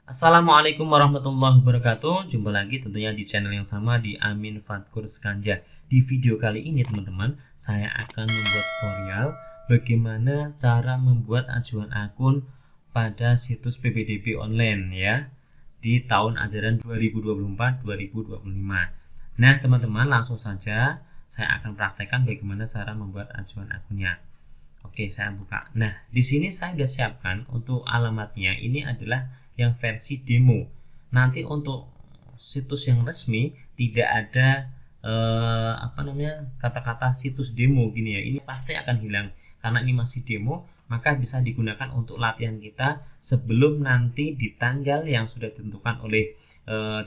Assalamualaikum warahmatullahi wabarakatuh. Jumpa lagi tentunya di channel yang sama di Amin Fatkur Skanja. Di video kali ini teman-teman, saya akan membuat tutorial bagaimana cara membuat ajuan akun pada situs PPDB online ya di tahun ajaran 2024-2025. Nah, teman-teman langsung saja saya akan praktekkan bagaimana cara membuat ajuan akunnya. Oke, saya buka. Nah, di sini saya sudah siapkan untuk alamatnya. Ini adalah yang versi demo. Nanti untuk situs yang resmi tidak ada kata-kata situs demo gini ya. Ini pasti akan hilang karena ini masih demo, maka bisa digunakan untuk latihan kita sebelum nanti di tanggal yang sudah ditentukan oleh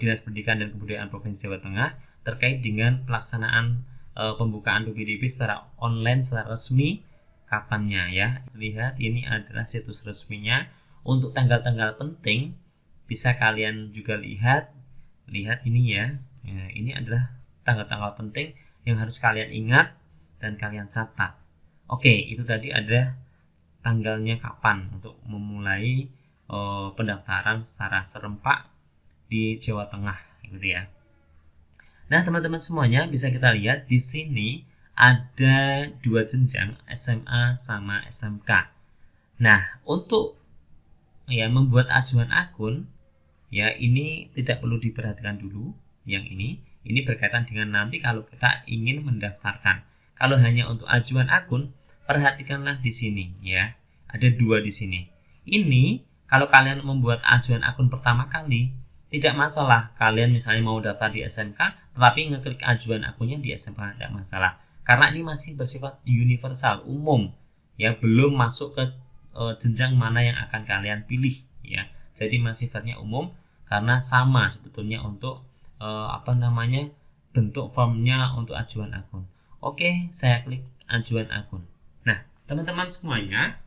Dinas Pendidikan dan Kebudayaan Provinsi Jawa Tengah terkait dengan pelaksanaan pembukaan PPDB secara online secara resmi kapannya ya. Lihat ini adalah situs resminya. Untuk tanggal-tanggal penting bisa kalian juga lihat ini ya. Ini adalah tanggal-tanggal penting yang harus kalian ingat dan kalian catat. Oke, itu tadi ada tanggalnya kapan untuk memulai pendaftaran secara serempak di Jawa Tengah gitu ya. Nah, teman-teman semuanya bisa kita lihat di sini ada dua jenjang SMA sama SMK. Nah, untuk membuat ajuan akun ya ini tidak perlu diperhatikan dulu. Yang ini berkaitan dengan nanti kalau kita ingin mendaftarkan. Kalau hanya untuk ajuan akun, perhatikanlah di sini ya. Ada dua di sini. Ini kalau kalian membuat ajuan akun pertama kali, tidak masalah. Kalian misalnya mau daftar di SMK, tetapi ngeklik ajuan akunnya di SMK tidak masalah. Karena ini masih bersifat universal, umum ya, belum masuk ke jenjang mana yang akan kalian pilih ya. Jadi masih sifatnya umum karena sama sebetulnya untuk bentuk formnya untuk ajuan akun. Oke, saya klik ajuan akun. Nah, teman-teman semuanya,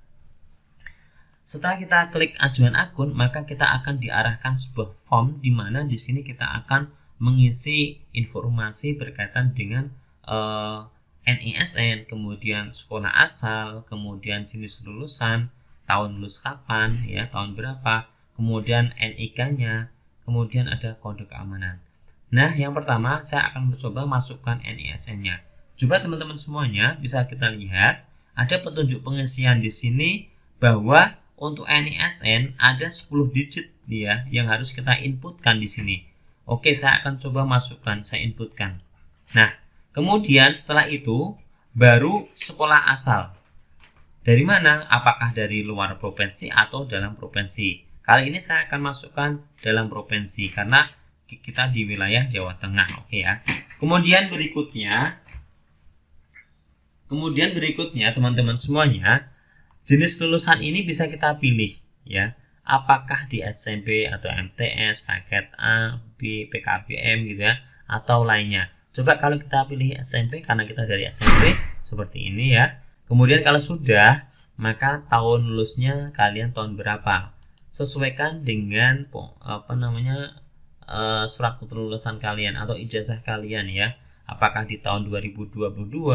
setelah kita klik ajuan akun, maka kita akan diarahkan sebuah form di mana di sini kita akan mengisi informasi berkaitan dengan NISN, kemudian sekolah asal, kemudian jenis lulusan, tahun lulus kapan, ya, tahun berapa, kemudian NIK-nya, kemudian ada kode keamanan. Nah, yang pertama saya akan mencoba masukkan NISN-nya. Coba teman-teman semuanya bisa kita lihat ada petunjuk pengisian di sini bahwa untuk NISN ada 10 digit ya yang harus kita inputkan di sini. Oke, saya akan coba masukkan, saya inputkan. Nah, kemudian setelah itu baru sekolah asal. Dari mana? Apakah dari luar provinsi atau dalam provinsi? Kali ini saya akan masukkan dalam provinsi karena kita di wilayah Jawa Tengah. Oke ya. Kemudian berikutnya teman-teman semuanya, jenis lulusan ini bisa kita pilih ya. Apakah di SMP atau MTS, paket A, B, PKBM gitu ya, atau lainnya. Coba kalau kita pilih SMP karena kita dari SMP seperti ini ya. Kemudian kalau sudah, maka tahun lulusnya kalian tahun berapa? Sesuaikan dengan surat kelulusan kalian atau ijazah kalian ya. Apakah di tahun 2022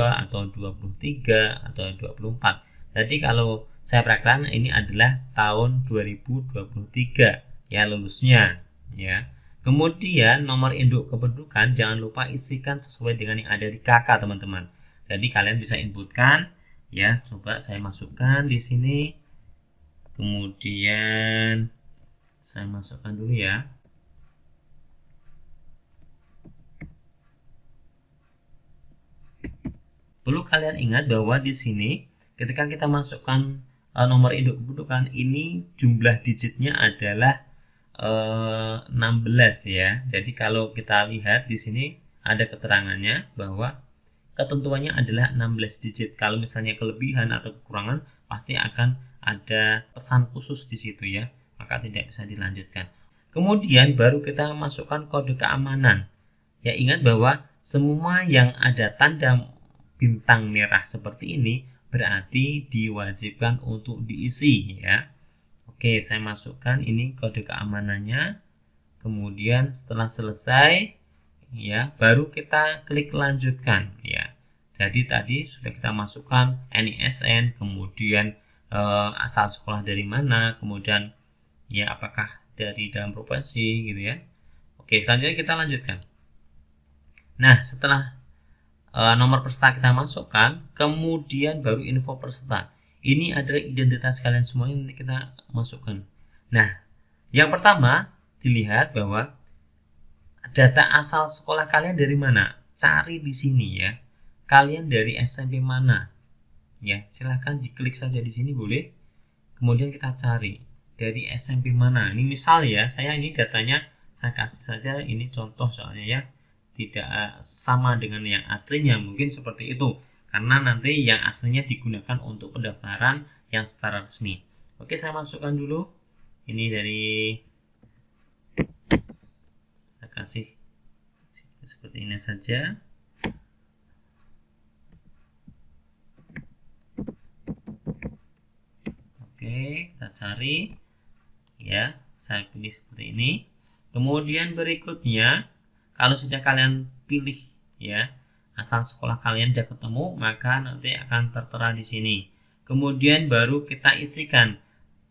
atau 23 atau 24. Jadi kalau saya perhatikan ini adalah tahun 2023 ya lulusnya ya. Kemudian nomor induk kependudukan jangan lupa isikan sesuai dengan yang ada di KK teman-teman. Jadi kalian bisa inputkan ya. Coba saya masukkan di sini. Kemudian saya masukkan dulu ya. Perlu kalian ingat bahwa di sini ketika kita masukkan nomor induk kependudukan ini jumlah digitnya adalah 16 ya. Jadi kalau kita lihat di sini ada keterangannya bahwa ketentuannya adalah 16 digit. Kalau misalnya kelebihan atau kekurangan pasti akan ada pesan khusus di situ ya. Maka tidak bisa dilanjutkan. Kemudian baru kita masukkan kode keamanan. Ya, ingat bahwa semua yang ada tanda bintang merah seperti ini berarti diwajibkan untuk diisi ya. Oke, saya masukkan ini kode keamanannya. Kemudian setelah selesai ya, baru kita klik lanjutkan ya. Jadi tadi sudah kita masukkan NISN, kemudian asal sekolah dari mana, kemudian ya, apakah dari dalam provinsi gitu ya. Oke, selanjutnya kita lanjutkan. Nah, setelah nomor peserta kita masukkan, kemudian baru info peserta. Ini adalah identitas kalian semua yang kita masukkan. Nah, yang pertama dilihat bahwa data asal sekolah kalian dari mana. Cari di sini ya. Kalian dari SMP mana? Ya, silahkan diklik saja di sini boleh. Kemudian kita cari dari SMP mana. Ini misal ya, saya ini datanya saya kasih saja, ini contoh soalnya ya, tidak sama dengan yang aslinya, mungkin seperti itu karena nanti yang aslinya digunakan untuk pendaftaran yang secara resmi. Oke, saya masukkan dulu ini dari, saya kasih seperti ini saja. Oke, kita cari ya, saya pilih seperti ini. Kemudian berikutnya, kalau sudah kalian pilih ya, asal sekolah kalian sudah ketemu, maka nanti akan tertera di sini. Kemudian baru kita isikan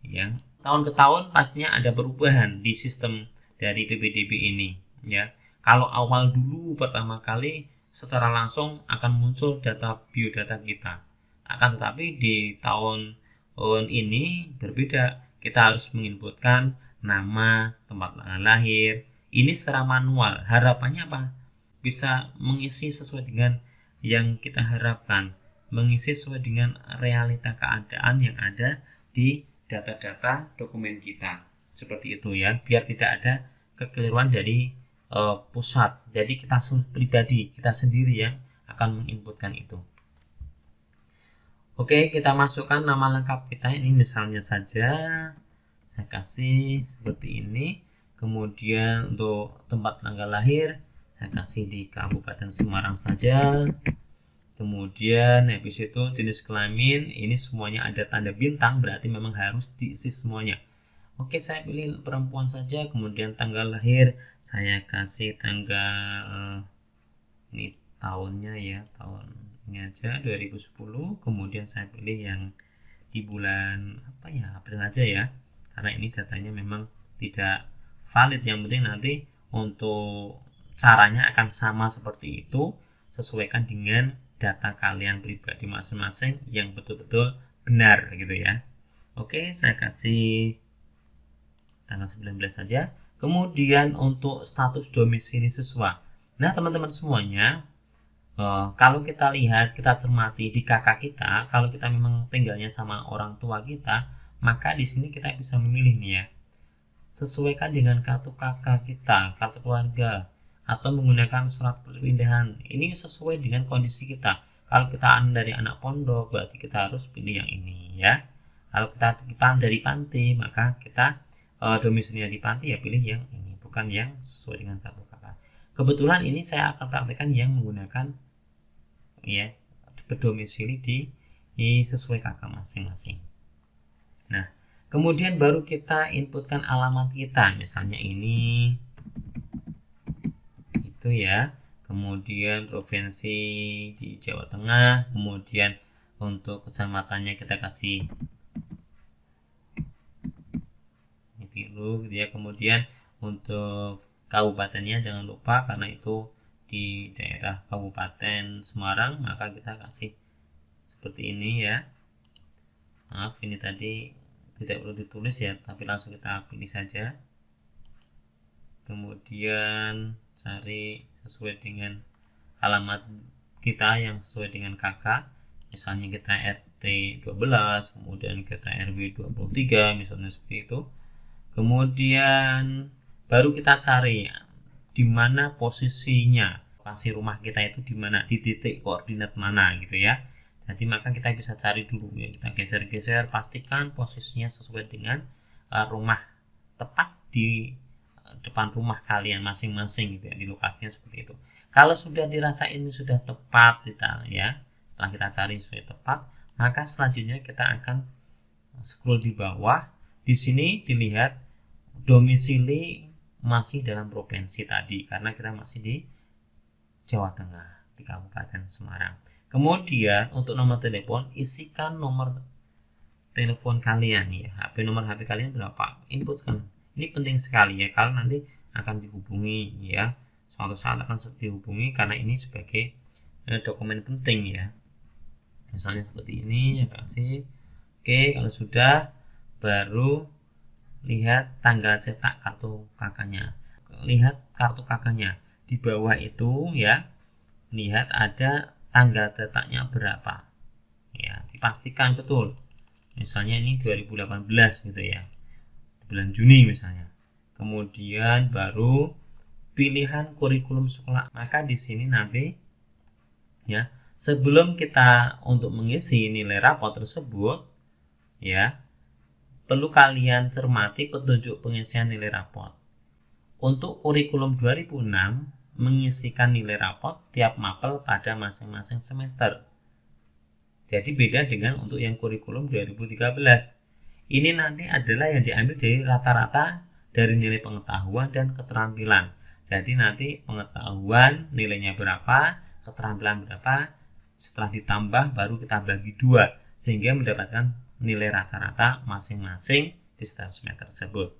ya. Tahun ke tahun pastinya ada perubahan di sistem dari PPDB ini ya. Kalau awal dulu pertama kali secara langsung akan muncul data biodata kita. Akan tetapi di tahun ini berbeda. Kita harus menginputkan nama, tempat lahir. Ini secara manual. Harapannya apa? Bisa mengisi sesuai dengan yang kita harapkan, mengisi sesuai dengan realita keadaan yang ada di data-data dokumen kita. Seperti itu ya, biar tidak ada kekeliruan dari pusat. Jadi kita pribadi, kita sendiri yang akan menginputkan itu. Oke, kita masukkan nama lengkap kita. Ini misalnya saja saya kasih seperti ini. Kemudian untuk tempat tanggal lahir saya kasih di Kabupaten Semarang saja. Kemudian habis itu jenis kelamin, ini semuanya ada tanda bintang, berarti memang harus diisi semuanya. Oke, saya pilih perempuan saja. Kemudian tanggal lahir saya kasih tanggal, ini tahunnya ya, tahun ini aja 2010. Kemudian saya pilih yang di bulan apa ya, April aja ya, karena ini datanya memang tidak valid. Yang penting nanti untuk caranya akan sama seperti itu, sesuaikan dengan data kalian pribadi masing-masing yang betul-betul benar gitu ya. Oke, saya kasih tanggal 19 saja. Kemudian untuk status domisili siswa. Nah, teman-teman semuanya, kalau kita lihat, kita cermati di kakak kita, kalau kita memang tinggalnya sama orang tua kita, maka di sini kita bisa memilih nih ya. Sesuaikan dengan kartu kakak kita, kartu keluarga, atau menggunakan surat perpindahan. Ini sesuai dengan kondisi kita. Kalau kita dari anak pondok, berarti kita harus pilih yang ini ya. Kalau kita dari panti, maka kita domisilinya di panti ya pilih yang ini, bukan yang sesuai dengan kartu kakak. Kebetulan ini saya akan praktekkan yang menggunakan ya berdomisili di sesuai kakak masing-masing. Nah, kemudian baru kita inputkan alamat kita, misalnya ini itu ya. Kemudian provinsi di Jawa Tengah, kemudian untuk kecamatannya kita kasih ini biru gitu ya. Kemudian untuk kabupatennya jangan lupa, karena itu di daerah Kabupaten Semarang, maka kita kasih seperti ini ya. Maaf, ini tadi tidak perlu ditulis ya, tapi langsung kita pilih saja. Kemudian cari sesuai dengan alamat kita yang sesuai dengan kakak, misalnya kita RT 12, kemudian kita RW 23 misalnya seperti itu. Kemudian baru kita cari di mana posisinya, lokasi rumah kita itu di mana, di titik koordinat mana gitu ya. Jadi maka kita bisa cari dulu ya, kita geser-geser, pastikan posisinya sesuai dengan rumah, tepat di depan rumah kalian masing-masing gitu ya, di lokasinya seperti itu. Kalau sudah dirasa ini sudah tepat kita ya, setelah kita cari sudah tepat, maka selanjutnya kita akan scroll di bawah. Di sini dilihat domisili masih dalam provinsi tadi, karena kita masih di Jawa Tengah, di Kabupaten Semarang. Kemudian untuk nomor telepon, isikan nomor telepon kalian ya, nomor HP kalian berapa, inputkan. Ini penting sekali ya, kalau nanti akan dihubungi ya, suatu saat akan dihubungi karena ini sebagai dokumen penting ya. Misalnya seperti ini ya kasih. Oke, kalau sudah baru lihat tanggal cetak kartu kakaknya. Lihat kartu kakaknya. Di bawah itu ya, lihat ada tanggal cetaknya berapa. Ya, dipastikan betul. Misalnya ini 2018 gitu ya. Bulan Juni misalnya. Kemudian baru pilihan kurikulum sekolah. Maka di sini nanti ya, sebelum kita untuk mengisi nilai rapot tersebut ya, perlu kalian cermati petunjuk pengisian nilai rapot. Untuk kurikulum 2006 mengisikan nilai rapot tiap mapel pada masing-masing semester. Jadi beda dengan untuk yang kurikulum 2013. Ini nanti adalah yang diambil dari rata-rata dari nilai pengetahuan dan keterampilan. Jadi nanti pengetahuan nilainya berapa, keterampilan berapa, setelah ditambah baru kita bagi 2 sehingga mendapatkan nilai rata-rata masing-masing di setiap semester tersebut.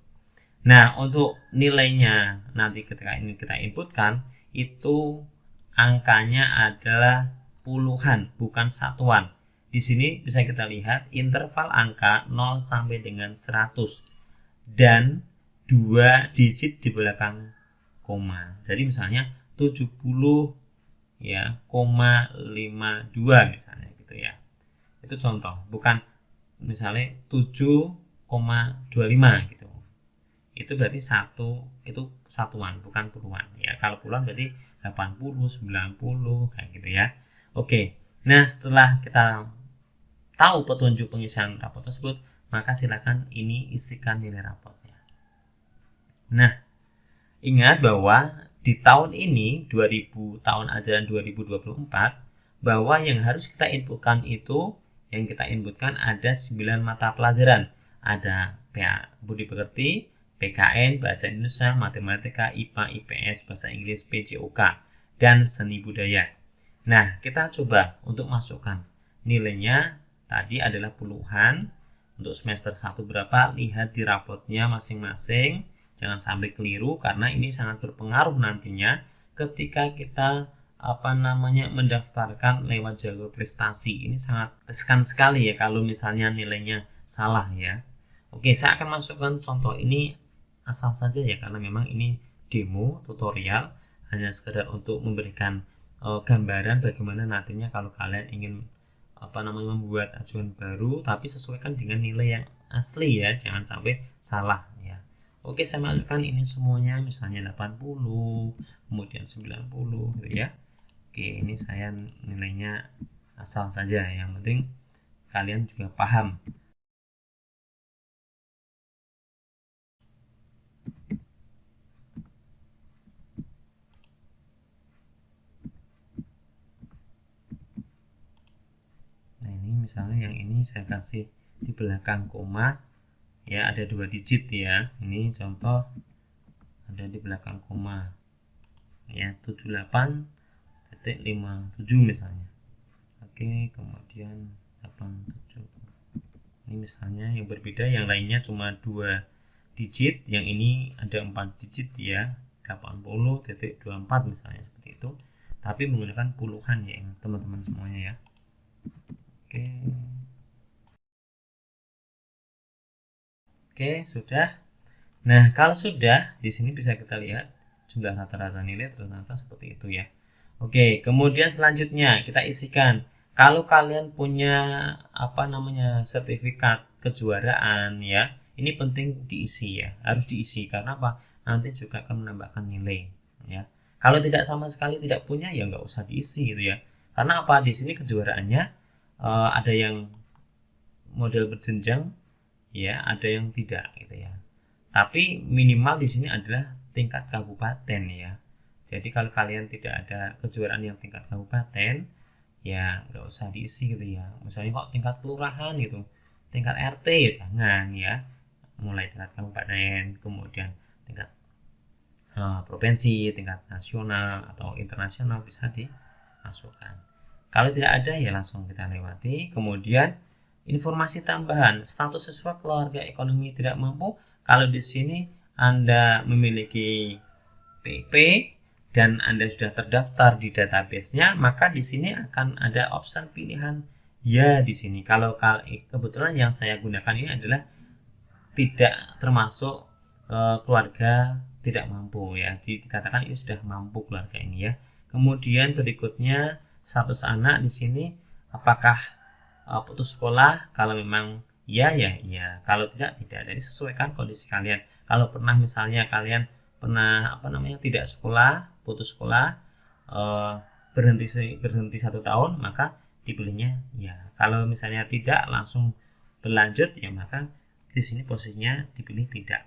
Nah, untuk nilainya nanti ketika ini kita inputkan, itu angkanya adalah puluhan, bukan satuan. Di sini bisa kita lihat interval angka 0 sampai dengan 100 dan 2 digit di belakang koma. Jadi misalnya 70 ya, 0,52 misalnya gitu ya. Itu contoh, bukan misalnya 7,25 gitu. Itu berarti itu satuan, bukan puluhan ya. Kalau puluhan berarti 80, 90 kayak gitu ya. Oke. Nah, setelah kita tahu petunjuk pengisian rapot tersebut, maka silakan ini isikan nilai rapotnya. Nah, ingat bahwa di tahun ini 2000 tahun ajaran 2024 bahwa yang harus kita inputkan itu yang kita inputkan ada 9 mata pelajaran. Ada Budi Pekerti, PKN, Bahasa Indonesia, Matematika, IPA, IPS, Bahasa Inggris, PJOK, dan Seni Budaya. Nah, kita coba untuk masukkan nilainya. Tadi adalah puluhan. Untuk semester 1 berapa, lihat di rapotnya masing-masing. Jangan sampai keliru karena ini sangat berpengaruh nantinya ketika kita mendaftarkan lewat jalur prestasi. Ini sangat riskan sekali ya kalau misalnya nilainya salah ya. Oke, saya akan masukkan contoh ini asal saja ya, karena memang ini demo tutorial, hanya sekedar untuk memberikan gambaran bagaimana nantinya kalau kalian ingin membuat ajuan baru, tapi sesuaikan dengan nilai yang asli ya, jangan sampai salah ya. Oke, saya masukkan ini semuanya misalnya 80, kemudian 90 gitu ya. Oke, ini saya nilainya asal saja, yang penting kalian juga paham. Nah, ini misalnya yang ini saya kasih di belakang koma ya, ada 2 digit ya. Ini contoh ada di belakang koma ya, 78,57 misalnya. Oke, kemudian 87. Ini misalnya yang berbeda, yang lainnya cuma 2 digit, yang ini ada 4 digit ya, 80,24 misalnya seperti itu, tapi menggunakan puluhan ya teman-teman semuanya ya. Oke, sudah. Nah, kalau sudah, di sini bisa kita lihat jumlah rata-rata nilai ternyata seperti itu ya. Oke, kemudian selanjutnya kita isikan. Kalau kalian punya sertifikat kejuaraan ya, ini penting diisi ya, harus diisi karena apa? Nanti juga akan menambahkan nilai ya. Kalau tidak sama sekali tidak punya ya nggak usah diisi gitu ya. Karena apa? Di sini kejuaraannya ada yang model berjenjang ya, ada yang tidak gitu ya. Tapi minimal di sini adalah tingkat kabupaten ya. Jadi kalau kalian tidak ada kejuaraan yang tingkat kabupaten, ya nggak usah diisi gitu ya. Misalnya kok tingkat kelurahan gitu, tingkat RT ya jangan ya. Mulai tingkat kabupaten, kemudian tingkat provinsi, tingkat nasional atau internasional bisa dimasukkan. Kalau tidak ada ya langsung kita lewati. Kemudian informasi tambahan, status siswa keluarga ekonomi tidak mampu. Kalau di sini Anda memiliki PP dan Anda sudah terdaftar di database-nya, maka di sini akan ada opsi pilihan ya di sini. Kalau kebetulan yang saya gunakan ini adalah tidak termasuk keluarga tidak mampu ya. Dikatakan ini sudah mampu keluarga ini ya. Kemudian berikutnya status anak di sini apakah putus sekolah. Kalau memang ya ya ya, kalau tidak tidak. Jadi sesuaikan kondisi kalian. Kalau pernah misalnya kalian pernah tidak sekolah, putus sekolah, berhenti 1 tahun, maka dipilihnya ya. Kalau misalnya tidak langsung berlanjut ya, maka di sini posisinya dipilih tidak.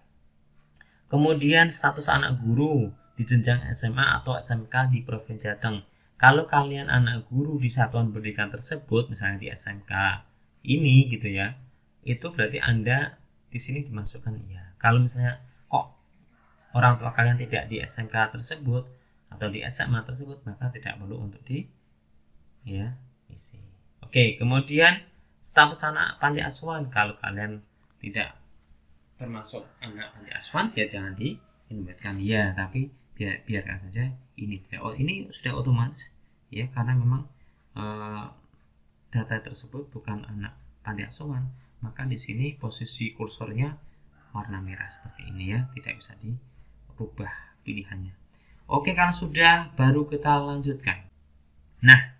Kemudian status anak guru di jenjang SMA atau SMK di Provinsi Jateng. Kalau kalian anak guru di satuan pendidikan tersebut, misalnya di SMK ini gitu ya, itu berarti Anda di sini dimasukkan ya. Kalau misalnya kok orang tua kalian tidak di SMK tersebut atau di SMA tersebut, maka tidak perlu untuk isi. Oke, kemudian status anak panti asuhan. Kalau kalian tidak termasuk anak panti asuhan ya jangan diinputkan ya, tapi biarkan saja ini tidak. Ini sudah otomatis ya, karena memang data tersebut bukan anak panti asuhan, maka di sini posisi kursornya warna merah seperti ini ya, tidak bisa dirubah pilihannya. Oke, kalau sudah baru kita lanjutkan. Nah,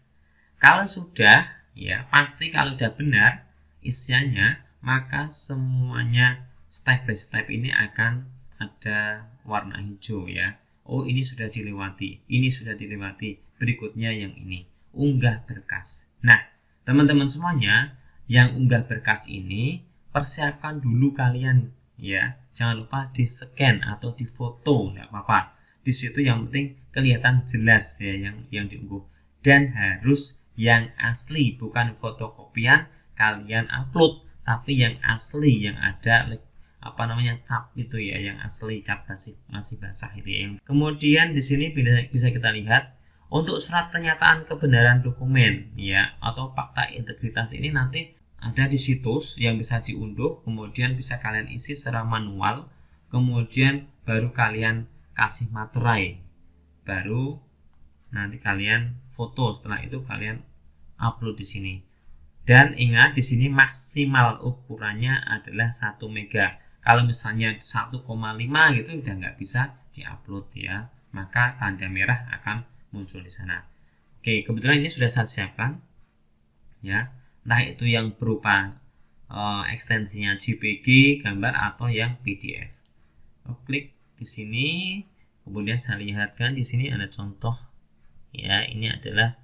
kalau sudah ya, pasti kalau sudah benar isiannya, maka semuanya step by step ini akan ada warna hijau ya. Oh, ini sudah dilewati, ini sudah dilewati. Berikutnya yang ini, unggah berkas. Nah, teman-teman semuanya yang unggah berkas ini persiapkan dulu kalian ya. Jangan lupa di scan atau di foto, enggak apa-apa. Di situ yang penting kelihatan jelas ya yang diunggah, dan harus yang asli, bukan fotokopian kalian upload, tapi yang asli, yang ada cap itu ya, yang asli, cap masih basah itu ya. Kemudian di sini bisa kita lihat untuk surat pernyataan kebenaran dokumen ya atau fakta integritas ini nanti ada di situs yang bisa diunduh, kemudian bisa kalian isi secara manual, kemudian baru kalian kasih materai, baru nanti kalian foto, setelah itu kalian upload di sini. Dan ingat di sini maksimal ukurannya adalah 1 mega. Kalau misalnya 1,5 gitu udah nggak bisa diupload ya, maka tanda merah akan muncul di sana. Oke, kebetulan ini sudah saya siapkan ya, entah itu yang berupa ekstensinya JPG, gambar, atau yang PDF. Klik di sini, kemudian saya lihatkan di sini ada contoh ya. Ini adalah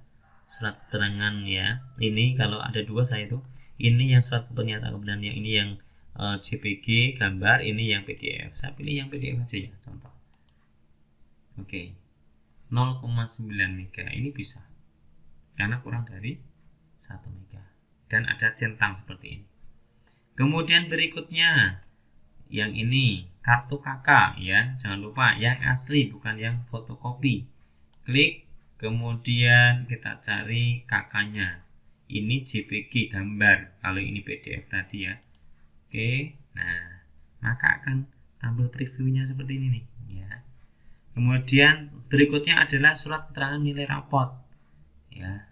surat keterangan ya. Ini kalau ada dua saya itu, ini yang surat pernyataan kebenaran, yang ini yang JPG gambar, ini yang PDF. Saya pilih yang PDF aja ya, contoh. Oke, 0,9 mega ini bisa karena kurang dari 1 mega dan ada centang seperti ini. Kemudian berikutnya yang ini kartu KK ya, jangan lupa yang asli bukan yang fotokopi. Klik, kemudian kita cari KK-nya. Ini JPG gambar, kalau ini PDF tadi ya. Oke, nah maka akan tampil previewnya seperti ini nih ya. Kemudian berikutnya adalah surat keterangan nilai rapot ya.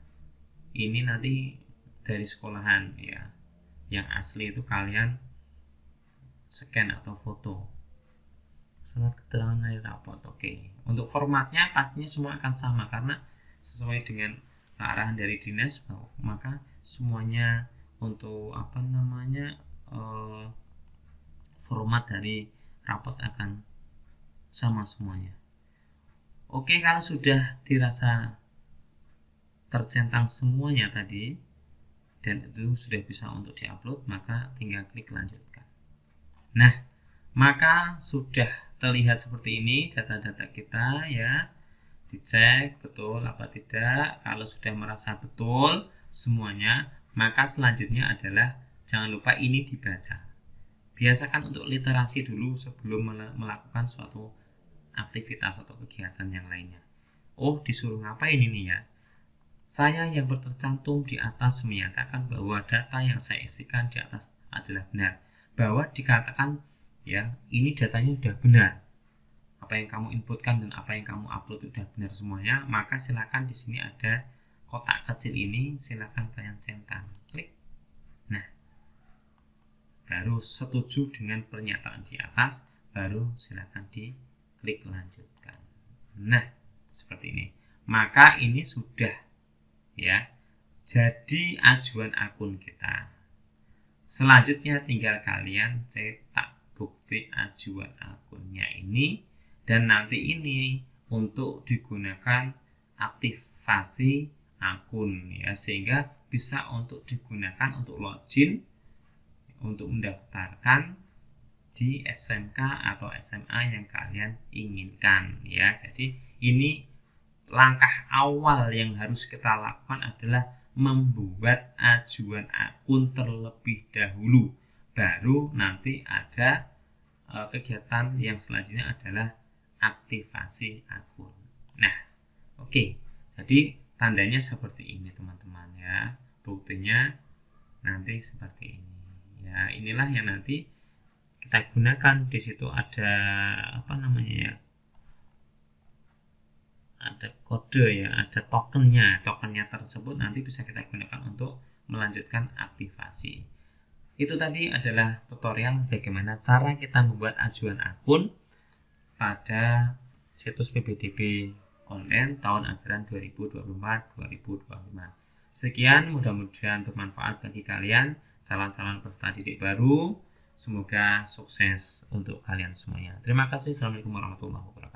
Ini nanti dari sekolahan ya. Yang asli itu kalian scan atau foto. Surat keterangan nilai rapot. Oke. Untuk formatnya pastinya semua akan sama karena sesuai dengan arahan dari dinas, maka semuanya untuk format dari rapot akan sama semuanya. Oke, kalau sudah dirasa tercentang semuanya tadi dan itu sudah bisa untuk diupload, maka tinggal klik lanjutkan. Nah, maka sudah terlihat seperti ini data-data kita ya. Dicek betul apa tidak. Kalau sudah merasa betul semuanya, maka selanjutnya adalah jangan lupa ini dibaca. Biasakan untuk literasi dulu sebelum melakukan suatu aktivitas atau kegiatan yang lainnya. Oh, disuruh ngapain ini ya? Saya yang tercantum di atas menyatakan bahwa data yang saya isikan di atas adalah benar. Bahwa dikatakan ya, ini datanya sudah benar. Apa yang kamu inputkan dan apa yang kamu upload itu sudah benar semuanya, maka silakan di sini ada kotak kecil ini, silakan kalian centang. Klik. Nah, baru setuju dengan pernyataan di atas, baru silakan diklik lanjutkan. Nah, seperti ini. Maka ini sudah ya jadi ajuan akun kita. Selanjutnya tinggal kalian cetak bukti ajuan akunnya ini, dan nanti ini untuk digunakan aktivasi akun ya, sehingga bisa untuk digunakan untuk login untuk mendaftarkan di SMK atau SMA yang kalian inginkan ya. Jadi ini langkah awal yang harus kita lakukan adalah membuat ajuan akun terlebih dahulu, baru nanti ada kegiatan yang selanjutnya adalah aktivasi akun. Nah, oke. Jadi tandanya seperti ini teman-teman ya, buktinya nanti seperti ini ya. Inilah yang nanti kita gunakan. Di situ ada apa namanya ya, ada kode ya, ada tokennya tersebut nanti bisa kita gunakan untuk melanjutkan aktivasi. Itu tadi adalah tutorial bagaimana cara kita membuat ajuan akun pada situs PPDB online tahun ajaran 2024-2025. Sekian, mudah-mudahan bermanfaat bagi kalian calon-calon peserta didik baru. Semoga sukses untuk kalian semuanya. Terima kasih. Assalamualaikum warahmatullahi wabarakatuh.